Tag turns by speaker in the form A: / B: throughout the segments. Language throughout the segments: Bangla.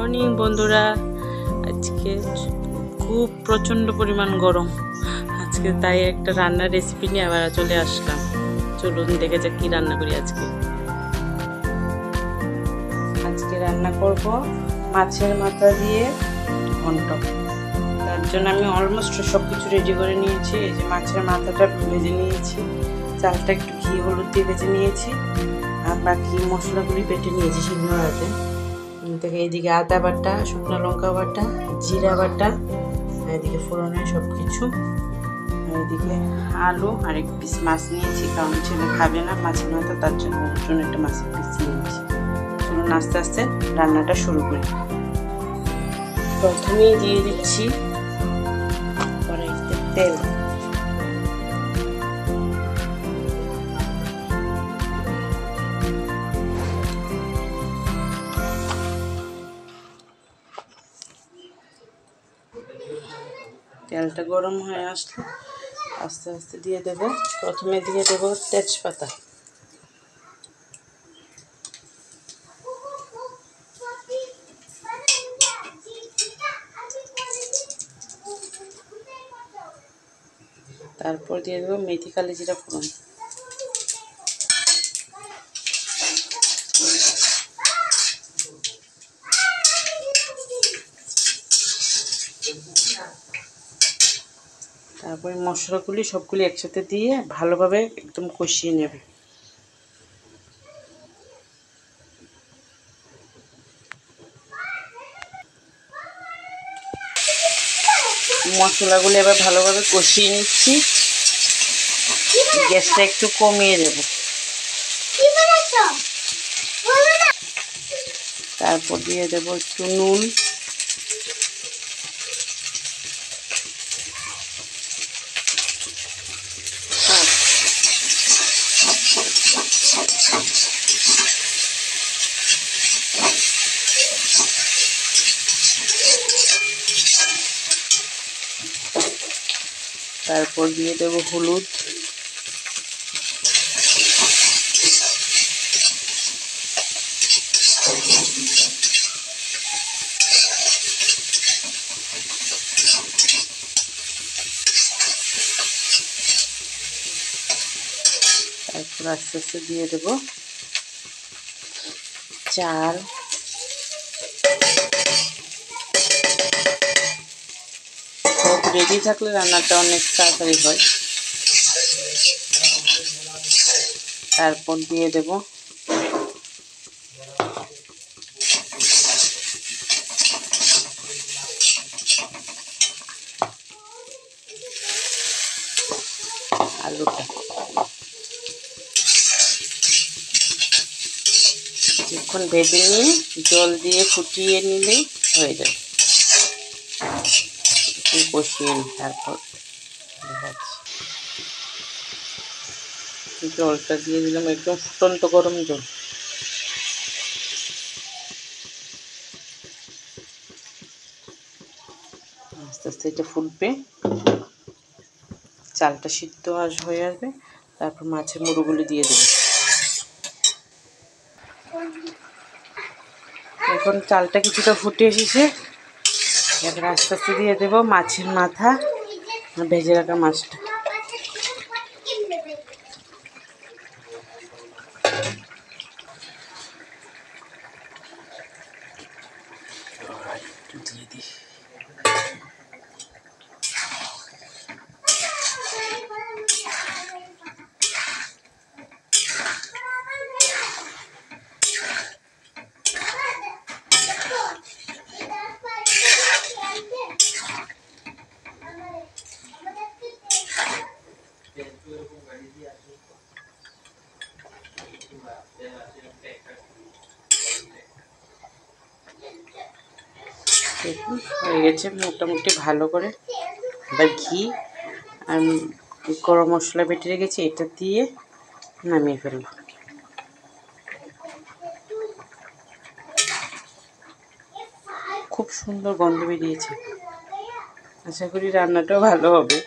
A: মর্নিং বন্ধুরা। আজকে খুব প্রচণ্ড পরিমাণ গরম। আজকে তাই একটা রান্নার রেসিপি নিয়ে আবার চলে আসলাম। চলুন দেখে যাক কি রান্না করি আজকে। আজকে রান্না করব মাছের মাথা দিয়ে ঘন্ট। তার জন্য আমি অলমোস্ট সব কিছু রেডি করে নিয়েছি। এই যে মাছের মাথাটা ভেজে নিয়েছি, চালটা একটু ঘি হলুদ দিয়ে ভেজে নিয়েছি, আর বাকি মশলাগুলি বেটে নিয়েছি শিলনোড়াতে। থেকে এইদিকে আদা বাটা, শুকনো লঙ্কা বাটা, জিরা বাটা, এদিকে ফোড়নের সব কিছু, আর এদিকে আলু আর এক পিস মাছ নিয়েছি, কারণ ছেলে খাবে না মাছের মাথা, তার জন্য একটা মাছের পিস নিয়েছি। চলুন আস্তে আস্তে রান্নাটা শুরু করি। প্রথমেই দিয়ে দিচ্ছি কড়াইতে তেল। তেলটা গরম হয়ে আসলে আস্তে আস্তে দিয়ে দেব, প্রথমে দিয়ে দেব তেজপাতা, তারপর দিয়ে দেবো মেথি কালি জিরা ফোড়ন, তারপরে মশলাগুলি সবগুলি একসাথে দিয়ে ভালোভাবে একদম কষিয়ে নেব। মশলাগুলো এবার ভালোভাবে কষিয়ে নিচ্ছি, গ্যাসটা একটু কমিয়ে দেব। তারপর দিয়ে দেব একটু নুন, তারপর দিয়ে দেব হলুদ, তারপর আস্তে আস্তে দিয়ে দেব চাল, সব রেডি থাকলে রান্নাটা অনেক তাড়াতাড়ি হয়। তারপর দিয়ে দেব আলুটা, কিছুক্ষণ ভেজে নিয়ে জল দিয়ে ফুটিয়ে নিলেই হয়ে যাবে। কষিয়ে নিই, তারপর জলটা দিয়ে দিলাম, একদম ফুটন্ত গরম জল। আস্তে আস্তে এটা ফুটবে, চালটা সিদ্ধ হয়ে আসবে, তারপর মাছের মুড়োগুলি দিয়ে দেবে। এখন চালটা কিছুটা ফুটে এসেছে, এবার আস্তে আস্তে দিয়ে দেবো মাছের মাথা, ভেজে রাখা মাছটা। একটু দিয়ে দিই, দেখুন হয়ে গেছে মোটামুটি ভালো করে। এবার ঘি আর গরম মশলা বেটে রেখেছি, এটা দিয়ে নামিয়ে ফেলব। খুব সুন্দর গন্ধ বেরিয়েছে, আশা করি রান্নাটাও ভালো হবে।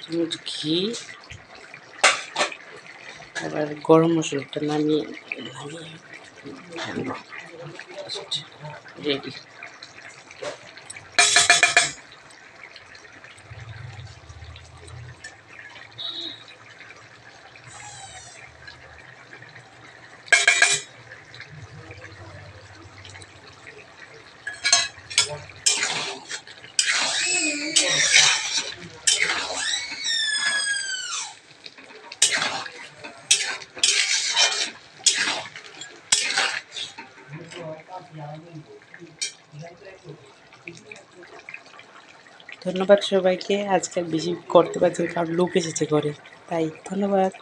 A: চামচ ঘি, আবার গরম মশলাটা নামিয়ে রেডি। ধন্যবাদ সবাইকে। আজকাল বেশি করতে পারছি কারণ লোক এসেছে ঘরে, তাই ধন্যবাদ।